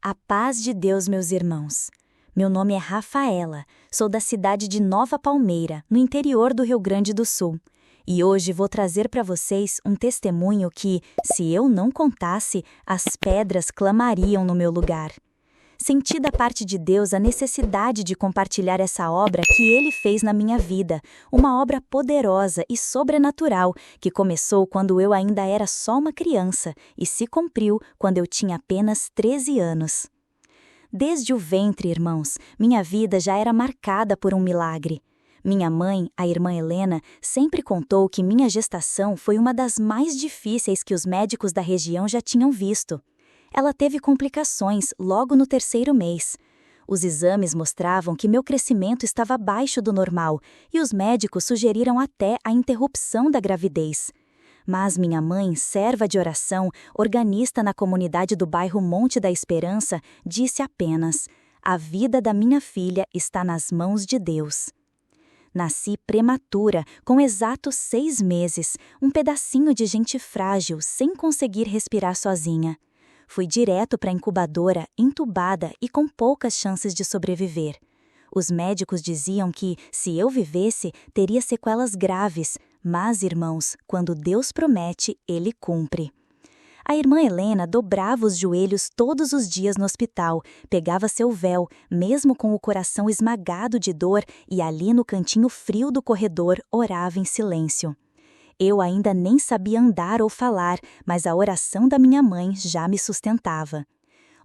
A paz de Deus, meus irmãos. Meu nome é Rafaela, sou da cidade de Nova Palmeira, no interior do Rio Grande do Sul. E hoje vou trazer para vocês um testemunho que, se eu não contasse, as pedras clamariam no meu lugar. Senti da parte de Deus a necessidade de compartilhar essa obra que Ele fez na minha vida, uma obra poderosa e sobrenatural que começou quando eu ainda era só uma criança e se cumpriu quando eu tinha apenas 13 anos. Desde o ventre, irmãos, minha vida já era marcada por um milagre. Minha mãe, a irmã Helena, sempre contou que minha gestação foi uma das mais difíceis que os médicos da região já tinham visto. Ela teve complicações logo no 3º mês. Os exames mostravam que meu crescimento estava abaixo do normal e os médicos sugeriram até a interrupção da gravidez. Mas minha mãe, serva de oração, organista na comunidade do bairro Monte da Esperança, disse apenas: "A vida da minha filha está nas mãos de Deus." Nasci prematura, com exatos 6 meses, um pedacinho de gente frágil, sem conseguir respirar sozinha. Fui direto para a incubadora, entubada e com poucas chances de sobreviver. Os médicos diziam que, se eu vivesse, teria sequelas graves, mas, irmãos, quando Deus promete, Ele cumpre. A irmã Helena dobrava os joelhos todos os dias no hospital, pegava seu véu, mesmo com o coração esmagado de dor, e ali no cantinho frio do corredor orava em silêncio. Eu ainda nem sabia andar ou falar, mas a oração da minha mãe já me sustentava.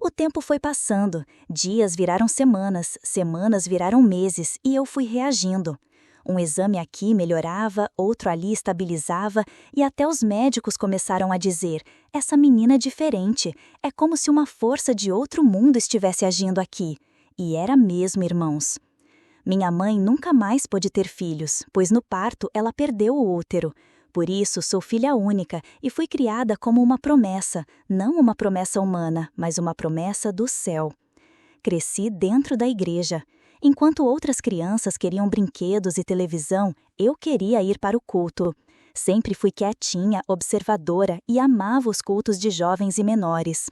O tempo foi passando, dias viraram semanas, semanas viraram meses e eu fui reagindo. Um exame aqui melhorava, outro ali estabilizava e até os médicos começaram a dizer: "Essa menina é diferente, é como se uma força de outro mundo estivesse agindo aqui." E era mesmo, irmãos. Minha mãe nunca mais pôde ter filhos, pois no parto ela perdeu o útero. Por isso, sou filha única e fui criada como uma promessa, não uma promessa humana, mas uma promessa do céu. Cresci dentro da igreja. Enquanto outras crianças queriam brinquedos e televisão, eu queria ir para o culto. Sempre fui quietinha, observadora e amava os cultos de jovens e menores.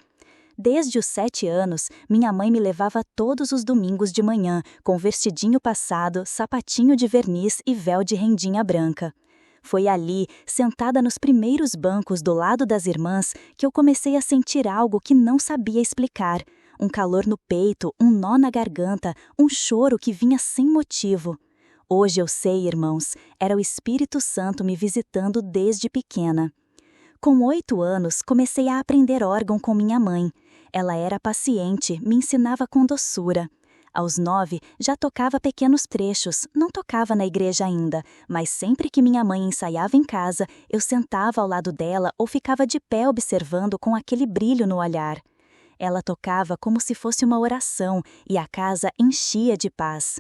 Desde os 7 anos, minha mãe me levava todos os domingos de manhã, com vestidinho passado, sapatinho de verniz e véu de rendinha branca. Foi ali, sentada nos primeiros bancos do lado das irmãs, que eu comecei a sentir algo que não sabia explicar. Um calor no peito, um nó na garganta, um choro que vinha sem motivo. Hoje eu sei, irmãos, era o Espírito Santo me visitando desde pequena. Com 8 anos, comecei a aprender órgão com minha mãe. Ela era paciente, me ensinava com doçura. Aos 9, já tocava pequenos trechos, não tocava na igreja ainda, mas sempre que minha mãe ensaiava em casa, eu sentava ao lado dela ou ficava de pé observando com aquele brilho no olhar. Ela tocava como se fosse uma oração e a casa enchia de paz.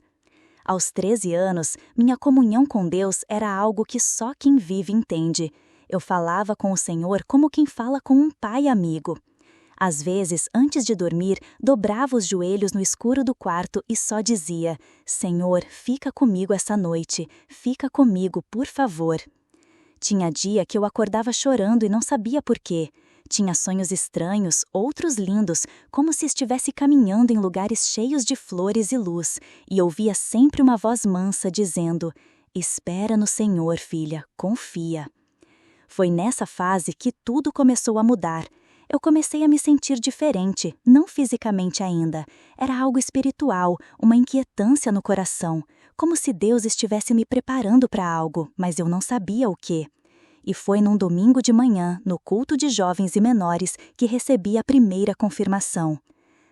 Aos 13 anos, minha comunhão com Deus era algo que só quem vive entende. Eu falava com o Senhor como quem fala com um pai amigo. Às vezes, antes de dormir, dobrava os joelhos no escuro do quarto e só dizia: "Senhor, fica comigo essa noite, fica comigo, por favor." Tinha dia que eu acordava chorando e não sabia por quê. Tinha sonhos estranhos, outros lindos, como se estivesse caminhando em lugares cheios de flores e luz, e ouvia sempre uma voz mansa dizendo: "Espera no Senhor, filha, confia." Foi nessa fase que tudo começou a mudar. Eu comecei a me sentir diferente, não fisicamente ainda. Era algo espiritual, uma inquietância no coração, como se Deus estivesse me preparando para algo, mas eu não sabia o quê. E foi num domingo de manhã, no culto de jovens e menores, que recebi a primeira confirmação.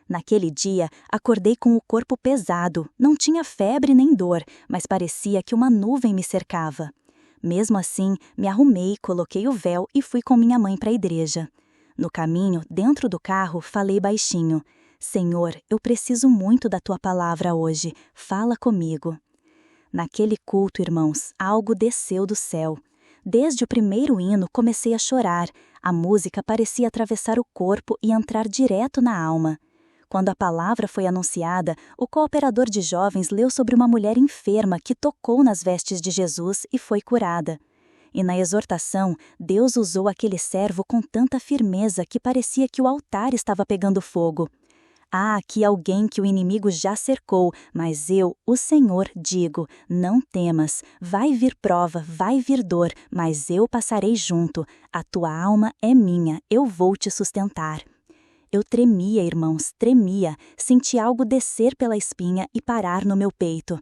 Naquele dia, acordei com o corpo pesado, não tinha febre nem dor, mas parecia que uma nuvem me cercava. Mesmo assim, me arrumei, coloquei o véu e fui com minha mãe para a igreja. No caminho, dentro do carro, falei baixinho: "Senhor, eu preciso muito da Tua palavra hoje, fala comigo." Naquele culto, irmãos, algo desceu do céu. Desde o primeiro hino comecei a chorar, a música parecia atravessar o corpo e entrar direto na alma. Quando a palavra foi anunciada, o cooperador de jovens leu sobre uma mulher enferma que tocou nas vestes de Jesus e foi curada. E na exortação, Deus usou aquele servo com tanta firmeza que parecia que o altar estava pegando fogo. Há aqui alguém que o inimigo já cercou, mas eu, o Senhor, digo: não temas, vai vir prova, vai vir dor, mas eu passarei junto. A tua alma é minha, eu vou te sustentar. Eu tremia, irmãos, tremia, senti algo descer pela espinha e parar no meu peito.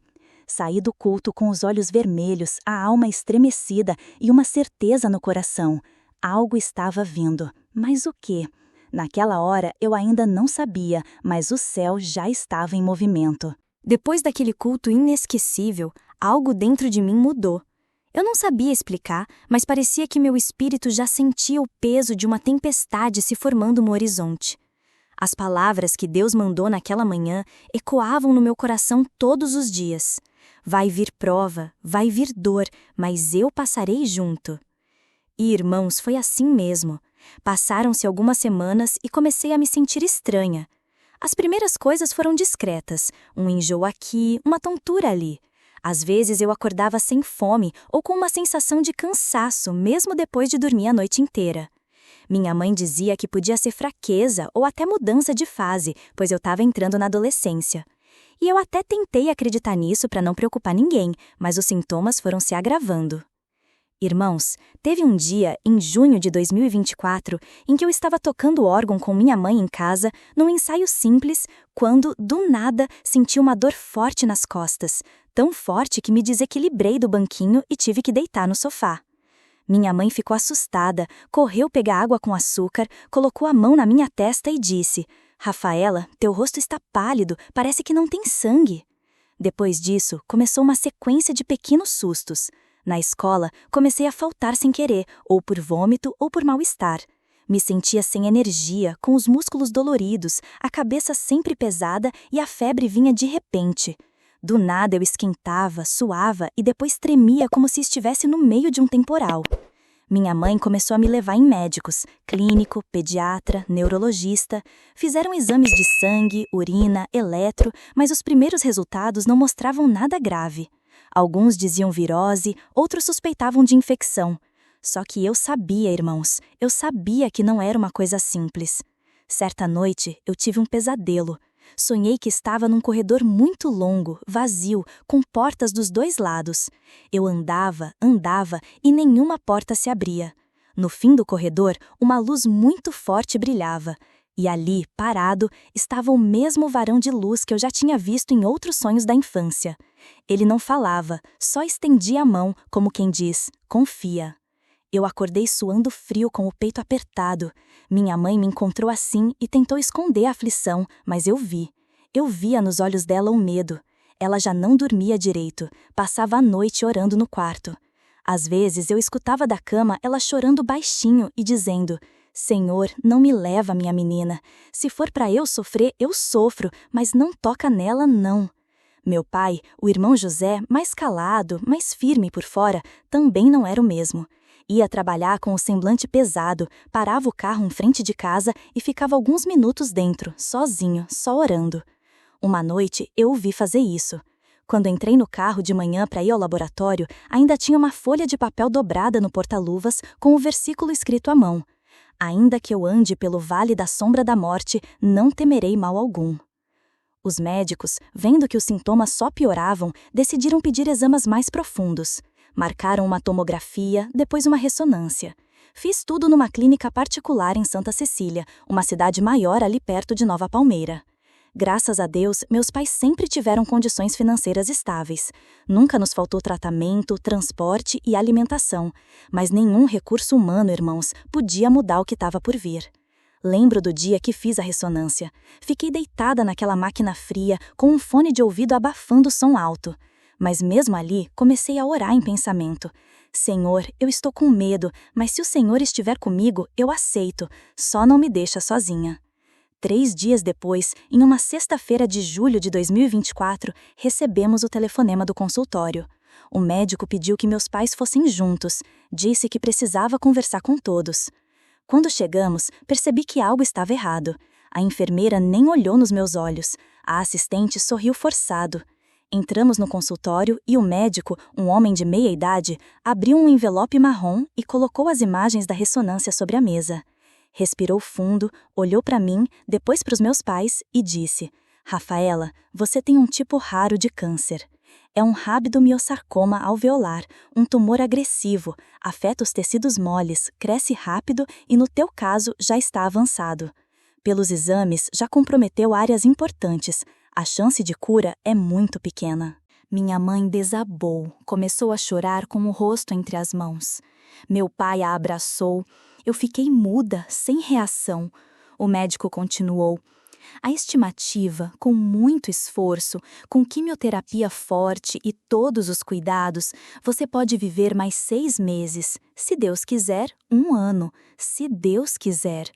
Saí do culto com os olhos vermelhos, a alma estremecida e uma certeza no coração. Algo estava vindo, mas o quê? Naquela hora eu ainda não sabia, mas o céu já estava em movimento. Depois daquele culto inesquecível, algo dentro de mim mudou. Eu não sabia explicar, mas parecia que meu espírito já sentia o peso de uma tempestade se formando no horizonte. As palavras que Deus mandou naquela manhã ecoavam no meu coração todos os dias. Vai vir prova, vai vir dor, mas eu passarei junto. E, irmãos, foi assim mesmo. Passaram-se algumas semanas e comecei a me sentir estranha. As primeiras coisas foram discretas, um enjoo aqui, uma tontura ali. Às vezes eu acordava sem fome ou com uma sensação de cansaço, mesmo depois de dormir a noite inteira. Minha mãe dizia que podia ser fraqueza ou até mudança de fase, pois eu estava entrando na adolescência. E eu até tentei acreditar nisso para não preocupar ninguém, mas os sintomas foram se agravando. Irmãos, teve um dia, em junho de 2024, em que eu estava tocando órgão com minha mãe em casa, num ensaio simples, quando, do nada, senti uma dor forte nas costas, tão forte que me desequilibrei do banquinho e tive que deitar no sofá. Minha mãe ficou assustada, correu pegar água com açúcar, colocou a mão na minha testa e disse: "Rafaela, teu rosto está pálido, parece que não tem sangue." Depois disso, começou uma sequência de pequenos sustos. Na escola, comecei a faltar sem querer, ou por vômito ou por mal-estar. Me sentia sem energia, com os músculos doloridos, a cabeça sempre pesada e a febre vinha de repente. Do nada eu esquentava, suava e depois tremia como se estivesse no meio de um temporal. Minha mãe começou a me levar em médicos, clínico, pediatra, neurologista. Fizeram exames de sangue, urina, eletro, mas os primeiros resultados não mostravam nada grave. Alguns diziam virose, outros suspeitavam de infecção. Só que eu sabia, irmãos, eu sabia que não era uma coisa simples. Certa noite, eu tive um pesadelo. Sonhei que estava num corredor muito longo, vazio, com portas dos dois lados. Eu andava e nenhuma porta se abria. No fim do corredor, uma luz muito forte brilhava. E ali, parado, estava o mesmo varão de luz que eu já tinha visto em outros sonhos da infância. Ele não falava, só estendia a mão, como quem diz: "Confia." Eu acordei suando frio com o peito apertado. Minha mãe me encontrou assim e tentou esconder a aflição, mas eu vi. Eu via nos olhos dela o medo. Ela já não dormia direito, passava a noite orando no quarto. Às vezes eu escutava da cama ela chorando baixinho e dizendo: "Senhor, não me leva, minha menina. Se for para eu sofrer, eu sofro, mas não toca nela, não." Meu pai, o irmão José, mais calado, mais firme por fora, também não era o mesmo. Ia trabalhar com o semblante pesado, parava o carro em frente de casa e ficava alguns minutos dentro, sozinho, só orando. Uma noite, eu o vi fazer isso. Quando entrei no carro de manhã para ir ao laboratório, ainda tinha uma folha de papel dobrada no porta-luvas com o versículo escrito à mão: "Ainda que eu ande pelo vale da sombra da morte, não temerei mal algum." Os médicos, vendo que os sintomas só pioravam, decidiram pedir exames mais profundos. Marcaram uma tomografia, depois uma ressonância. Fiz tudo numa clínica particular em Santa Cecília, uma cidade maior ali perto de Nova Palmeira. Graças a Deus, meus pais sempre tiveram condições financeiras estáveis. Nunca nos faltou tratamento, transporte e alimentação. Mas nenhum recurso humano, irmãos, podia mudar o que estava por vir. Lembro do dia que fiz a ressonância. Fiquei deitada naquela máquina fria, com um fone de ouvido abafando o som alto. Mas mesmo ali, comecei a orar em pensamento. "Senhor, eu estou com medo, mas se o Senhor estiver comigo, eu aceito. Só não me deixa sozinha." 3 dias depois, em uma sexta-feira de julho de 2024, recebemos o telefonema do consultório. O médico pediu que meus pais fossem juntos. Disse que precisava conversar com todos. Quando chegamos, percebi que algo estava errado. A enfermeira nem olhou nos meus olhos. A assistente sorriu forçado. Entramos no consultório e o médico, um homem de meia idade, abriu um envelope marrom e colocou as imagens da ressonância sobre a mesa. Respirou fundo, olhou para mim, depois para os meus pais e disse: Rafaela, você tem um tipo raro de câncer. É um rabdomiossarcoma alveolar, um tumor agressivo, afeta os tecidos moles, cresce rápido e, no teu caso, já está avançado. Pelos exames, já comprometeu áreas importantes. A chance de cura é muito pequena. Minha mãe desabou, começou a chorar com o rosto entre as mãos. Meu pai a abraçou. Eu fiquei muda, sem reação. O médico continuou: a estimativa, com muito esforço, com quimioterapia forte e todos os cuidados, você pode viver mais 6 meses, se Deus quiser, 1 ano, se Deus quiser.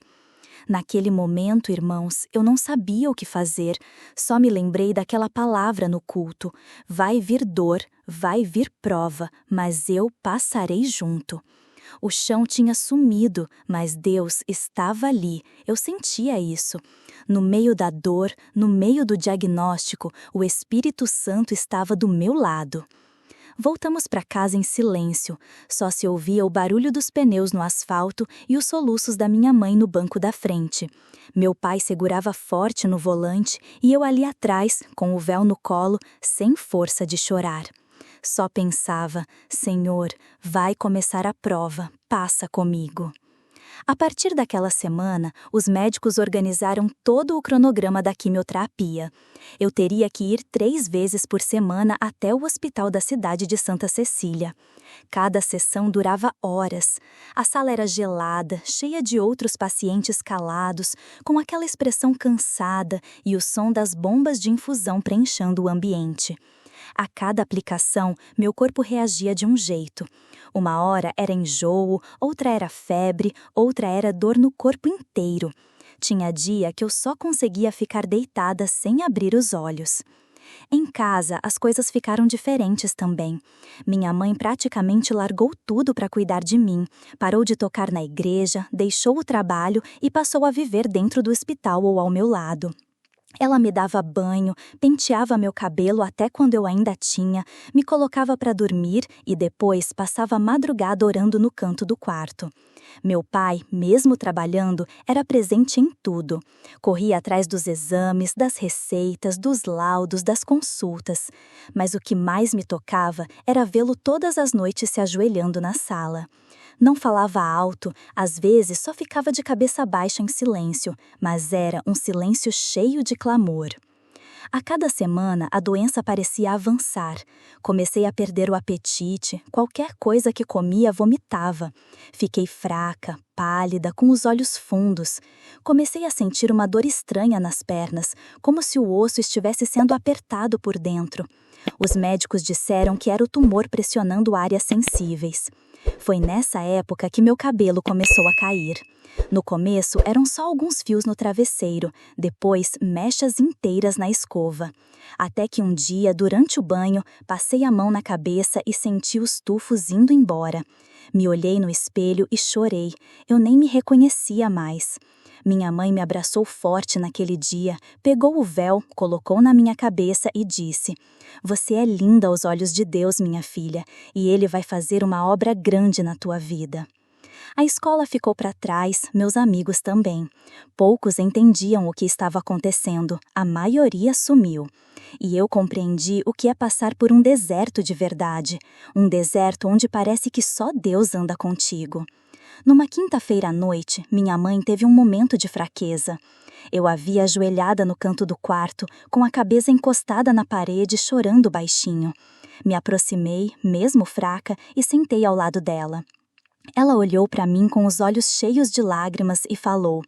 Naquele momento, irmãos, eu não sabia o que fazer, só me lembrei daquela palavra no culto: vai vir dor, vai vir prova, mas eu passarei junto. O chão tinha sumido, mas Deus estava ali, eu sentia isso. No meio da dor, no meio do diagnóstico, o Espírito Santo estava do meu lado. Voltamos para casa em silêncio, só se ouvia o barulho dos pneus no asfalto e os soluços da minha mãe no banco da frente. Meu pai segurava forte no volante e eu ali atrás, com o véu no colo, sem força de chorar. Só pensava: Senhor, vai começar a prova, passa comigo. A partir daquela semana, os médicos organizaram todo o cronograma da quimioterapia. Eu teria que ir 3 vezes por semana até o hospital da cidade de Santa Cecília. Cada sessão durava horas. A sala era gelada, cheia de outros pacientes calados, com aquela expressão cansada e o som das bombas de infusão preenchendo o ambiente. A cada aplicação, meu corpo reagia de um jeito. Uma hora era enjoo, outra era febre, outra era dor no corpo inteiro. Tinha dia que eu só conseguia ficar deitada sem abrir os olhos. Em casa, as coisas ficaram diferentes também. Minha mãe praticamente largou tudo para cuidar de mim, parou de tocar na igreja, deixou o trabalho e passou a viver dentro do hospital ou ao meu lado. Ela me dava banho, penteava meu cabelo até quando eu ainda tinha, me colocava para dormir e depois passava a madrugada orando no canto do quarto. Meu pai, mesmo trabalhando, era presente em tudo. Corria atrás dos exames, das receitas, dos laudos, das consultas. Mas o que mais me tocava era vê-lo todas as noites se ajoelhando na sala. Não falava alto, às vezes só ficava de cabeça baixa em silêncio, mas era um silêncio cheio de clamor. A cada semana, a doença parecia avançar. Comecei a perder o apetite, qualquer coisa que comia vomitava. Fiquei fraca, pálida, com os olhos fundos. Comecei a sentir uma dor estranha nas pernas, como se o osso estivesse sendo apertado por dentro. Os médicos disseram que era o tumor pressionando áreas sensíveis. Foi nessa época que meu cabelo começou a cair. No começo, eram só alguns fios no travesseiro, depois mechas inteiras na escova. Até que um dia, durante o banho, passei a mão na cabeça e senti os tufos indo embora. Me olhei no espelho e chorei. Eu nem me reconhecia mais. Minha mãe me abraçou forte naquele dia, pegou o véu, colocou na minha cabeça e disse: "Você é linda aos olhos de Deus, minha filha, e Ele vai fazer uma obra grande na tua vida." A escola ficou para trás, meus amigos também. Poucos entendiam o que estava acontecendo, a maioria sumiu. E eu compreendi o que é passar por um deserto de verdade, um deserto onde parece que só Deus anda contigo. Numa quinta-feira à noite, minha mãe teve um momento de fraqueza. Eu a vi ajoelhada no canto do quarto, com a cabeça encostada na parede, chorando baixinho. Me aproximei, mesmo fraca, e sentei ao lado dela. Ela olhou para mim com os olhos cheios de lágrimas e falou: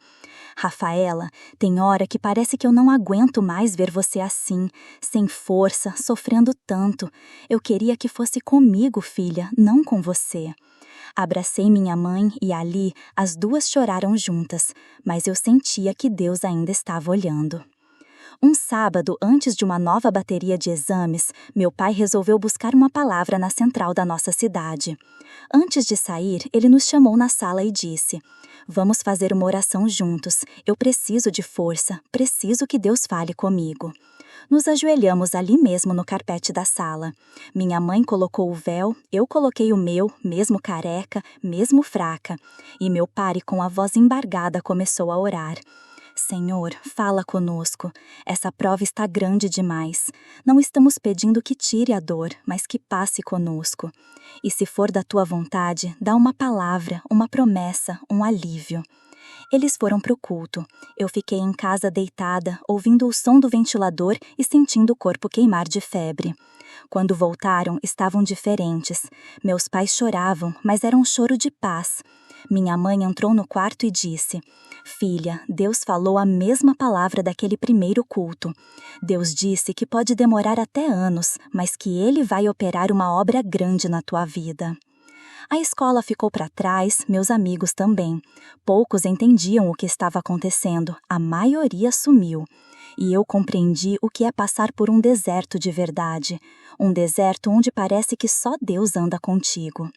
"Rafaela, tem hora que parece que eu não aguento mais ver você assim, sem força, sofrendo tanto. Eu queria que fosse comigo, filha, não com você." Abracei minha mãe e ali as duas choraram juntas, mas eu sentia que Deus ainda estava olhando. Um sábado, antes de uma nova bateria de exames, meu pai resolveu buscar uma palavra na central da nossa cidade. Antes de sair, ele nos chamou na sala e disse: "Vamos fazer uma oração juntos. Eu preciso de força, preciso que Deus fale comigo." Nos ajoelhamos ali mesmo no carpete da sala. Minha mãe colocou o véu, eu coloquei o meu, mesmo careca, mesmo fraca. E meu pai, com a voz embargada, começou a orar. Senhor, fala conosco. Essa prova está grande demais. Não estamos pedindo que tire a dor, mas que passe conosco. E se for da tua vontade, dá uma palavra, uma promessa, um alívio. Eles foram para o culto. Eu fiquei em casa deitada, ouvindo o som do ventilador e sentindo o corpo queimar de febre. Quando voltaram, estavam diferentes. Meus pais choravam, mas era um choro de paz. Minha mãe entrou no quarto e disse: Filha, Deus falou a mesma palavra daquele primeiro culto. Deus disse que pode demorar até anos, mas que Ele vai operar uma obra grande na tua vida. A escola ficou para trás, meus amigos também. Poucos entendiam o que estava acontecendo, a maioria sumiu. E eu compreendi o que é passar por um deserto de verdade. Um deserto onde parece que só Deus anda contigo.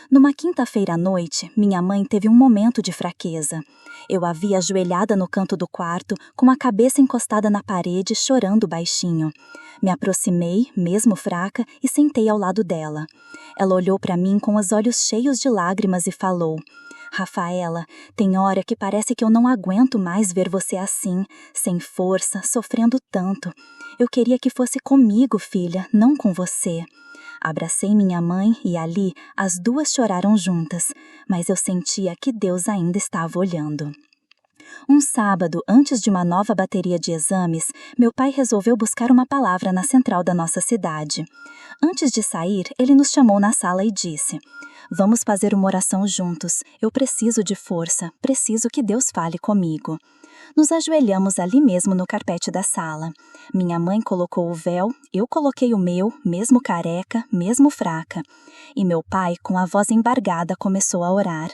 Numa quinta-feira à noite, minha mãe teve um momento de fraqueza. Eu a vi ajoelhada no canto do quarto, com a cabeça encostada na parede, chorando baixinho. Me aproximei, mesmo fraca, e sentei ao lado dela. Ela olhou para mim com os olhos cheios de lágrimas e falou: Rafaela, tem hora que parece que eu não aguento mais ver você assim, sem força, sofrendo tanto. Eu queria que fosse comigo, filha, não com você. Abracei minha mãe e ali as duas choraram juntas, mas eu sentia que Deus ainda estava olhando. Um sábado, antes de uma nova bateria de exames, meu pai resolveu buscar uma palavra na central da nossa cidade. Antes de sair, ele nos chamou na sala e disse: Vamos fazer uma oração juntos. Eu preciso de força, preciso que Deus fale comigo. Nos ajoelhamos ali mesmo no carpete da sala. Minha mãe colocou o véu, eu coloquei o meu, mesmo careca, mesmo fraca. E meu pai, com a voz embargada, começou a orar.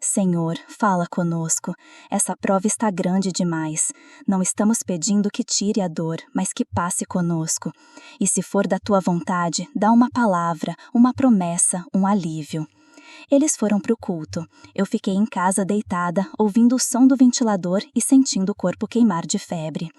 Senhor, fala conosco. Essa prova está grande demais. Não estamos pedindo que tire a dor, mas que passe conosco. E se for da tua vontade, dá uma palavra, uma promessa, um alívio. Eles foram para o culto. Eu fiquei em casa deitada, ouvindo o som do ventilador e sentindo o corpo queimar de febre.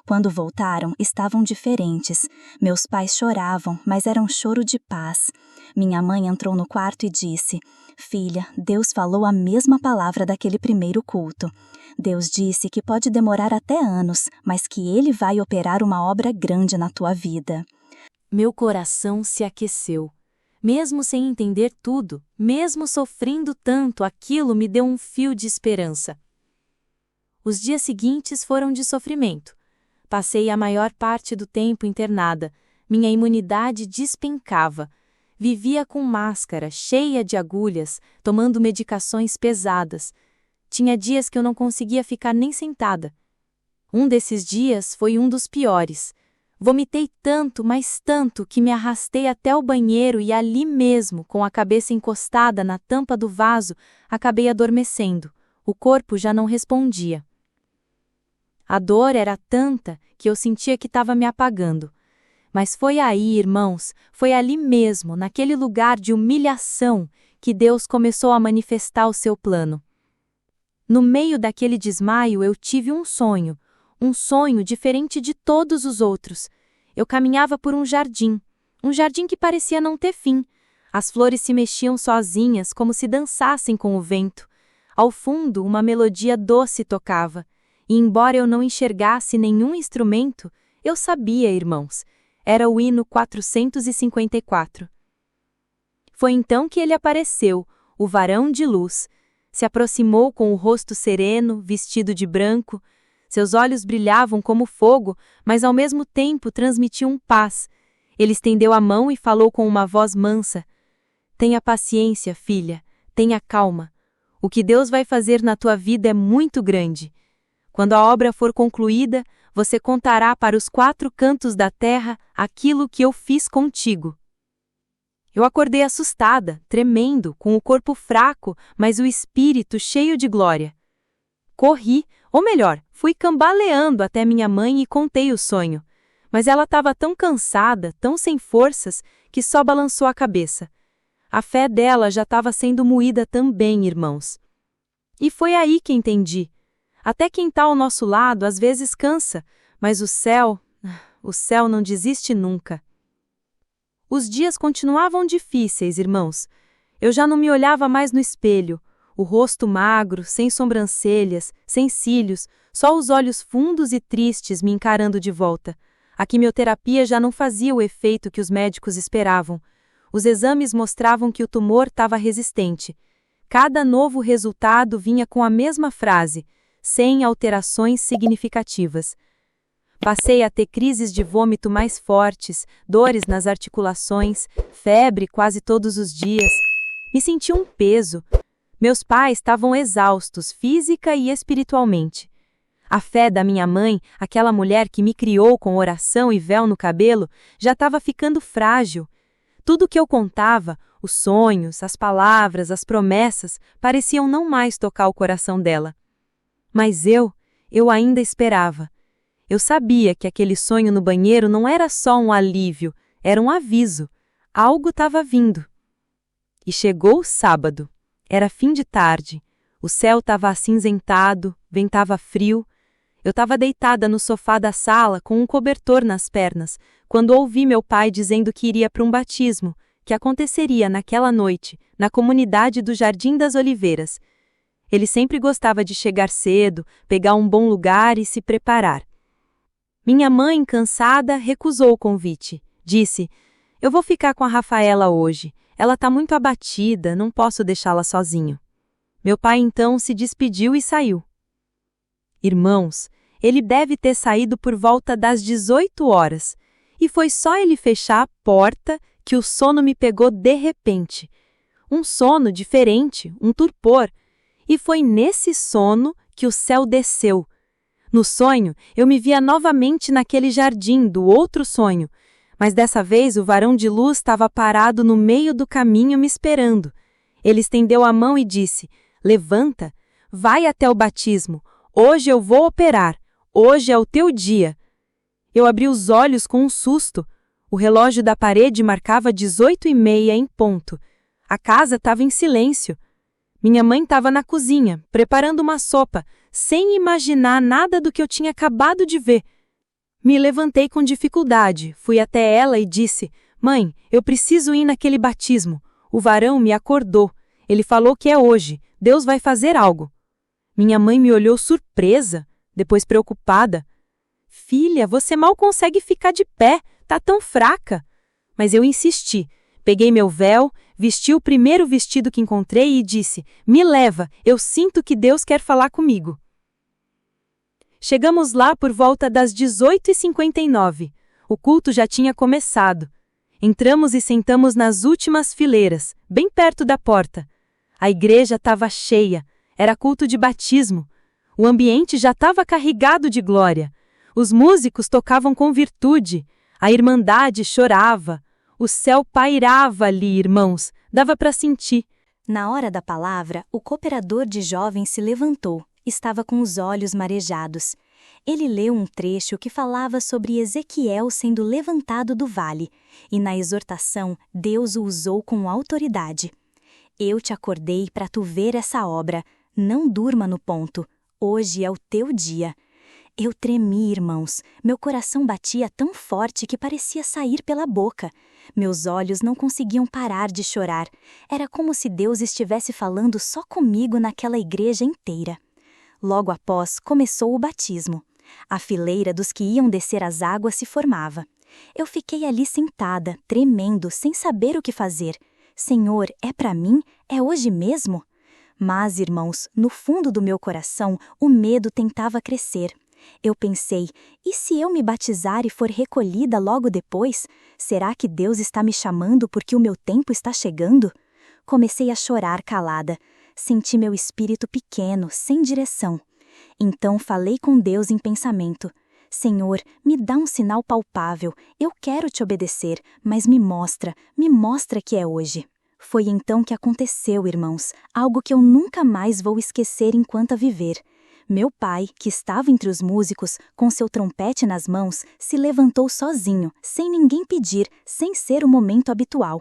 Quando voltaram, estavam diferentes. Meus pais choravam, mas era um choro de paz. Minha mãe entrou no quarto e disse: Filha, Deus falou a mesma palavra daquele primeiro culto. Deus disse que pode demorar até anos, mas que Ele vai operar uma obra grande na tua vida. Meu coração se aqueceu. Mesmo sem entender tudo, mesmo sofrendo tanto, aquilo me deu um fio de esperança. Os dias seguintes foram de sofrimento. Passei a maior parte do tempo internada. Minha imunidade despencava. Vivia com máscara, cheia de agulhas, tomando medicações pesadas. Tinha dias que eu não conseguia ficar nem sentada. Um desses dias foi um dos piores. Vomitei tanto, mas tanto, que me arrastei até o banheiro e ali mesmo, com a cabeça encostada na tampa do vaso, acabei adormecendo. O corpo já não respondia. A dor era tanta que eu sentia que estava me apagando. Mas foi aí, irmãos, foi ali mesmo, naquele lugar de humilhação, que Deus começou a manifestar o seu plano. No meio daquele desmaio eu tive um sonho diferente de todos os outros. Eu caminhava por um jardim que parecia não ter fim. As flores se mexiam sozinhas, como se dançassem com o vento. Ao fundo, uma melodia doce tocava. E embora eu não enxergasse nenhum instrumento, eu sabia, irmãos, era o hino 454. Foi então que ele apareceu, o varão de luz. Se aproximou com o rosto sereno, vestido de branco. Seus olhos brilhavam como fogo, mas ao mesmo tempo transmitiam paz. Ele estendeu a mão e falou com uma voz mansa: Tenha paciência, filha, tenha calma. O que Deus vai fazer na tua vida é muito grande. Quando a obra for concluída, você contará para os 4 cantos da terra aquilo que eu fiz contigo. Eu acordei assustada, tremendo, com o corpo fraco, mas o espírito cheio de glória. Corri, ou melhor, fui cambaleando até minha mãe e contei o sonho. Mas ela estava tão cansada, tão sem forças, que só balançou a cabeça. A fé dela já estava sendo moída também, irmãos. E foi aí que entendi. Até quem está ao nosso lado às vezes cansa, mas o céu, O céu não desiste nunca. Os dias continuavam difíceis, irmãos. Eu já não me olhava mais no espelho. O rosto magro, sem sobrancelhas, sem cílios, só os olhos fundos e tristes me encarando de volta. A quimioterapia já não fazia o efeito que os médicos esperavam. Os exames mostravam que o tumor estava resistente. Cada novo resultado vinha com a mesma frase, sem alterações significativas. Passei a ter crises de vômito mais fortes, dores nas articulações, febre quase todos os dias. Me senti um peso. Meus pais estavam exaustos, física e espiritualmente. A fé da minha mãe, aquela mulher que me criou com oração e véu no cabelo, já estava ficando frágil. Tudo que eu contava, os sonhos, as palavras, as promessas, pareciam não mais tocar o coração dela. Mas eu ainda esperava. Eu sabia que aquele sonho no banheiro não era só um alívio, era um aviso. Algo estava vindo. E chegou o sábado. Era fim de tarde. O céu estava acinzentado, ventava frio. Eu estava deitada no sofá da sala com um cobertor nas pernas, quando ouvi meu pai dizendo que iria para um batismo, que aconteceria naquela noite, na comunidade do Jardim das Oliveiras. Ele sempre gostava de chegar cedo, pegar um bom lugar e se preparar. Minha mãe, cansada, recusou o convite. Disse: "Eu vou ficar com a Rafaela hoje. Ela está muito abatida, não posso deixá-la sozinho." Meu pai então se despediu e saiu. Irmãos, ele deve ter saído por volta das 18 horas. E foi só ele fechar a porta que o sono me pegou de repente. Um sono diferente, um torpor. E foi nesse sono que o céu desceu. No sonho, eu me via novamente naquele jardim do outro sonho, mas dessa vez o varão de luz estava parado no meio do caminho me esperando. Ele estendeu a mão e disse: "Levanta, vai até o batismo. Hoje eu vou operar. Hoje é o teu dia." Eu abri os olhos com um susto. O relógio da parede marcava 18h30 em ponto. A casa estava em silêncio. Minha mãe estava na cozinha, preparando uma sopa, sem imaginar nada do que eu tinha acabado de ver. Me levantei com dificuldade, fui até ela e disse: "Mãe, eu preciso ir naquele batismo. O varão me acordou. Ele falou que é hoje. Deus vai fazer algo." Minha mãe me olhou surpresa, depois preocupada. "Filha, você mal consegue ficar de pé, tá tão fraca." Mas eu insisti. Peguei meu véu, vesti o primeiro vestido que encontrei e disse: "Me leva, eu sinto que Deus quer falar comigo." Chegamos lá por volta das 18h59. O culto já tinha começado. Entramos e sentamos nas últimas fileiras, bem perto da porta. A igreja estava cheia, era culto de batismo. O ambiente já estava carregado de glória. Os músicos tocavam com virtude, a irmandade chorava. O céu pairava ali, irmãos, dava para sentir. Na hora da palavra, o cooperador de jovens se levantou. Estava com os olhos marejados. Ele leu um trecho que falava sobre Ezequiel sendo levantado do vale, e na exortação Deus o usou com autoridade. "Eu te acordei para tu ver essa obra. Não durma no ponto. Hoje é o teu dia." Eu tremi, irmãos. Meu coração batia tão forte que parecia sair pela boca. Meus olhos não conseguiam parar de chorar. Era como se Deus estivesse falando só comigo naquela igreja inteira. Logo após, começou o batismo. A fileira dos que iam descer as águas se formava. Eu fiquei ali sentada, tremendo, sem saber o que fazer. Senhor, é para mim? É hoje mesmo? Mas, irmãos, no fundo do meu coração, o medo tentava crescer. Eu pensei, e se eu me batizar e for recolhida logo depois? Será que Deus está me chamando porque o meu tempo está chegando? Comecei a chorar calada. Senti meu espírito pequeno, sem direção. Então falei com Deus em pensamento. Senhor, me dá um sinal palpável. Eu quero te obedecer, mas me mostra que é hoje. Foi então que aconteceu, irmãos, algo que eu nunca mais vou esquecer enquanto viver. Meu pai, que estava entre os músicos, com seu trompete nas mãos, se levantou sozinho, sem ninguém pedir, sem ser o momento habitual.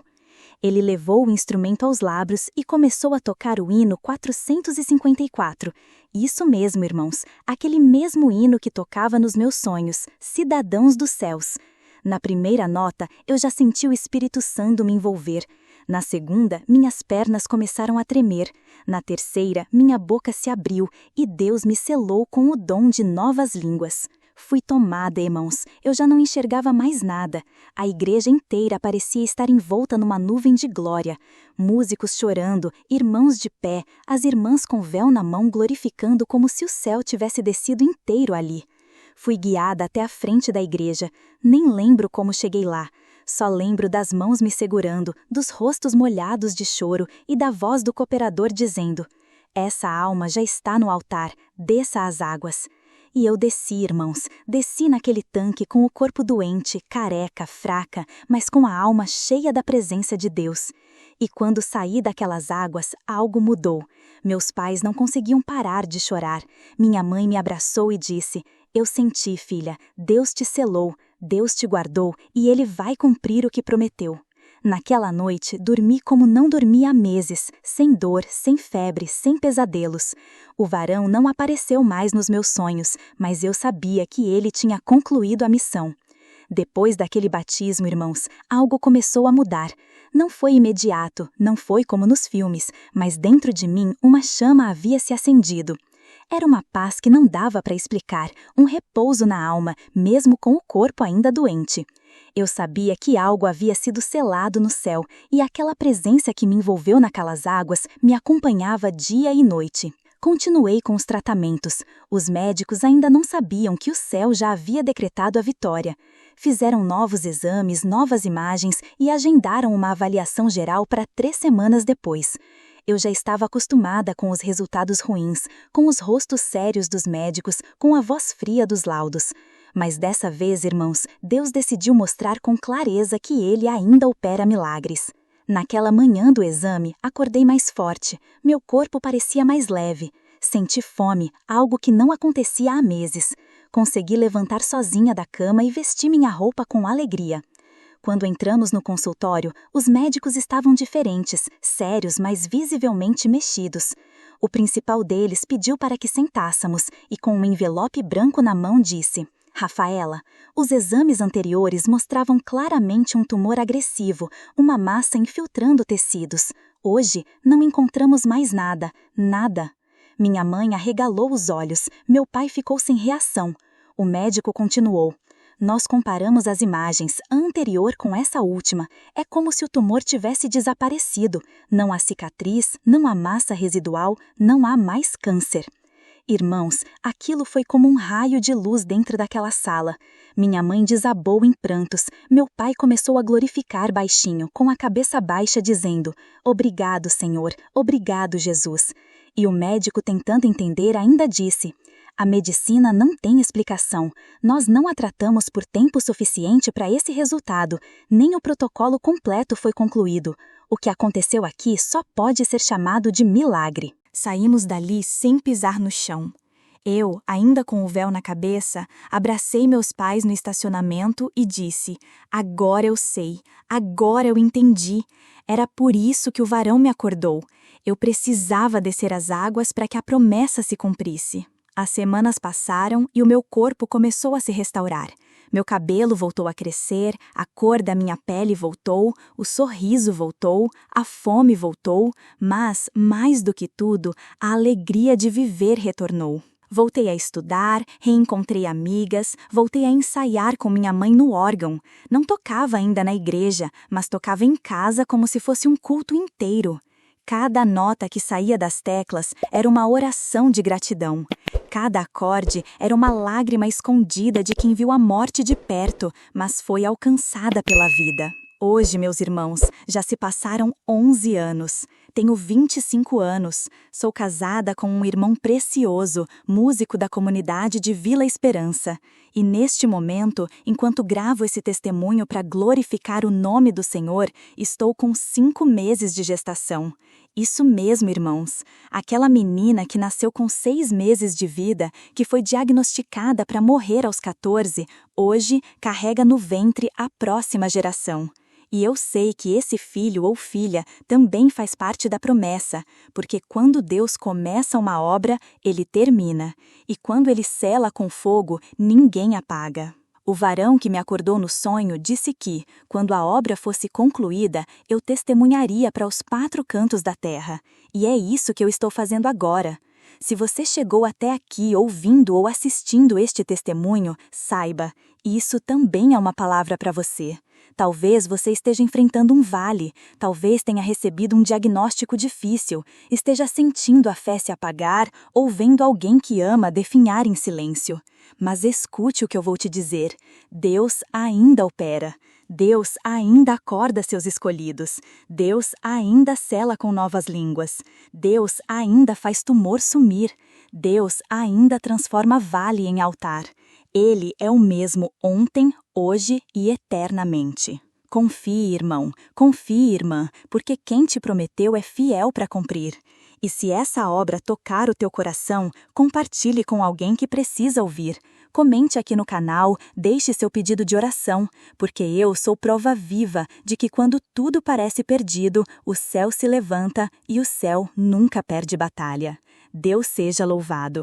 Ele levou o instrumento aos lábios e começou a tocar o hino 454. Isso mesmo, irmãos, aquele mesmo hino que tocava nos meus sonhos, Cidadãos dos Céus. Na primeira nota, eu já senti o Espírito Santo me envolver. Na segunda, minhas pernas começaram a tremer. Na terceira, minha boca se abriu e Deus me selou com o dom de novas línguas. Fui tomada, irmãos. Eu já não enxergava mais nada. A igreja inteira parecia estar envolta numa nuvem de glória. Músicos chorando, irmãos de pé, as irmãs com véu na mão glorificando como se o céu tivesse descido inteiro ali. Fui guiada até a frente da igreja. Nem lembro como cheguei lá. Só lembro das mãos me segurando, dos rostos molhados de choro e da voz do cooperador dizendo: "Essa alma já está no altar, desça às águas." E eu desci, irmãos, desci naquele tanque com o corpo doente, careca, fraca, mas com a alma cheia da presença de Deus. E quando saí daquelas águas, algo mudou. Meus pais não conseguiam parar de chorar. Minha mãe me abraçou e disse: "Eu senti, filha, Deus te selou, Deus te guardou e Ele vai cumprir o que prometeu." Naquela noite, dormi como não dormia há meses, sem dor, sem febre, sem pesadelos. O varão não apareceu mais nos meus sonhos, mas eu sabia que ele tinha concluído a missão. Depois daquele batismo, irmãos, algo começou a mudar. Não foi imediato, não foi como nos filmes, mas dentro de mim uma chama havia se acendido. Era uma paz que não dava para explicar, um repouso na alma, mesmo com o corpo ainda doente. Eu sabia que algo havia sido selado no céu, e aquela presença que me envolveu naquelas águas me acompanhava dia e noite. Continuei com os tratamentos. Os médicos ainda não sabiam que o céu já havia decretado a vitória. Fizeram novos exames, novas imagens e agendaram uma avaliação geral para 3 semanas depois. Eu já estava acostumada com os resultados ruins, com os rostos sérios dos médicos, com a voz fria dos laudos. Mas dessa vez, irmãos, Deus decidiu mostrar com clareza que Ele ainda opera milagres. Naquela manhã do exame, acordei mais forte, meu corpo parecia mais leve. Senti fome, algo que não acontecia há meses. Consegui levantar sozinha da cama e vestir minha roupa com alegria. Quando entramos no consultório, os médicos estavam diferentes, sérios, mas visivelmente mexidos. O principal deles pediu para que sentássemos e, com um envelope branco na mão, disse: "Rafaela, os exames anteriores mostravam claramente um tumor agressivo, uma massa infiltrando tecidos. Hoje, não encontramos mais nada, nada." Minha mãe arregalou os olhos, meu pai ficou sem reação. O médico continuou: "Nós comparamos as imagens, a anterior com essa última. É como se o tumor tivesse desaparecido. Não há cicatriz, não há massa residual, não há mais câncer." Irmãos, aquilo foi como um raio de luz dentro daquela sala. Minha mãe desabou em prantos. Meu pai começou a glorificar baixinho, com a cabeça baixa, dizendo: "Obrigado, Senhor. Obrigado, Jesus." E o médico, tentando entender, ainda disse: "A medicina não tem explicação. Nós não a tratamos por tempo suficiente para esse resultado. Nem o protocolo completo foi concluído. O que aconteceu aqui só pode ser chamado de milagre." Saímos dali sem pisar no chão. Eu, ainda com o véu na cabeça, abracei meus pais no estacionamento e disse: "Agora eu sei, agora eu entendi. Era por isso que o varão me acordou. Eu precisava descer as águas para que a promessa se cumprisse." As semanas passaram e o meu corpo começou a se restaurar. Meu cabelo voltou a crescer, a cor da minha pele voltou, o sorriso voltou, a fome voltou, mas, mais do que tudo, a alegria de viver retornou. Voltei a estudar, reencontrei amigas, voltei a ensaiar com minha mãe no órgão. Não tocava ainda na igreja, mas tocava em casa como se fosse um culto inteiro. Cada nota que saía das teclas era uma oração de gratidão. Cada acorde era uma lágrima escondida de quem viu a morte de perto, mas foi alcançada pela vida. Hoje, meus irmãos, já se passaram 11 anos. Tenho 25 anos. Sou casada com um irmão precioso, músico da comunidade de Vila Esperança. E neste momento, enquanto gravo esse testemunho para glorificar o nome do Senhor, estou com 5 meses de gestação. Isso mesmo, irmãos. Aquela menina que nasceu com 6 meses de vida, que foi diagnosticada para morrer aos 14, hoje carrega no ventre a próxima geração. E eu sei que esse filho ou filha também faz parte da promessa, porque quando Deus começa uma obra, ele termina, e quando ele sela com fogo, ninguém apaga. O varão que me acordou no sonho disse que, quando a obra fosse concluída, eu testemunharia para os 4 cantos da terra. E é isso que eu estou fazendo agora. Se você chegou até aqui ouvindo ou assistindo este testemunho, saiba, isso também é uma palavra para você. Talvez você esteja enfrentando um vale, talvez tenha recebido um diagnóstico difícil, esteja sentindo a fé se apagar ou vendo alguém que ama definhar em silêncio. Mas escute o que eu vou te dizer. Deus ainda opera. Deus ainda acorda seus escolhidos. Deus ainda sela com novas línguas. Deus ainda faz tumor sumir. Deus ainda transforma vale em altar. Ele é o mesmo ontem, hoje e eternamente. Confie, irmão, confie, irmã, porque quem te prometeu é fiel para cumprir. E se essa obra tocar o teu coração, compartilhe com alguém que precisa ouvir. Comente aqui no canal, deixe seu pedido de oração, porque eu sou prova viva de que quando tudo parece perdido, o céu se levanta e o céu nunca perde batalha. Deus seja louvado.